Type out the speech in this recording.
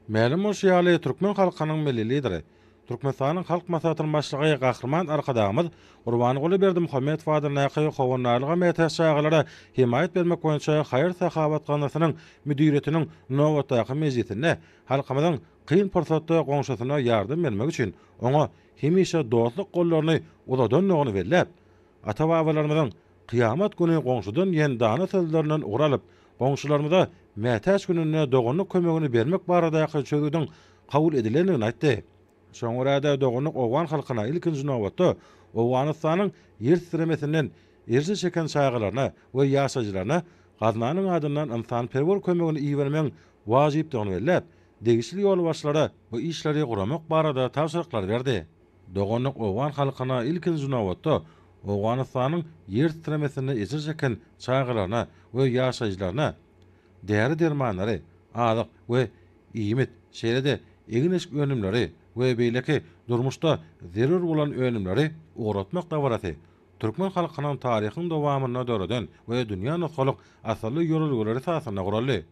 Ma'lum bolşy ýaly türkmen halkynyň milli lideri, Türkmenistanyň halk maslahatynyň başlygy Gahrman arkadamyz Gurbanyguly Berdimuhammedow adly näköy howunlaryga metäs çağalara himayet bermek boýunça Haýyr Sahabat ganatynyň müdiretiniň nowatdaky mezgitinde halkymyzyň kyn pursatda goňşusyna ýardym bermek üçin oňa hemişe dostluk gollaryny uzadanlygyny berläp, ata-babalarymyzyň kıyamet günü goňşudan ýendana sözlerinden uralyp, goňşularymyza mätäç gününe dogonluk kömegini bermek baradaky çözüden kabul edilendigini aýtdy. Şoňurada dogonluk owan halkyna ilkinji nowatda Owganystanyň ýer titremesinden erji çeken çağalaryna we ýaşajylaryna gaznanyň adyndan insan-perwer kömegini iýermeň wajypdygyny belläp, degişli ýol başlara bu işleri guramak barada tawsyryklar berdi. Dogonluk owan halkyna ilkinji nowatda Owganystanyň ýer titremesinden erji çeken çağalaryna we ýaşajylaryna däri dermanlary, azyk we iýmit, şeýle-de eginiş önümleri we beýleki durmuşda zerur bolan önümleri uğratmak da barasy. Türkmen halkynyň taryhynyň dowamyna döredän we dünýä nusgalyk asly ýolagulary sasyna guraldy.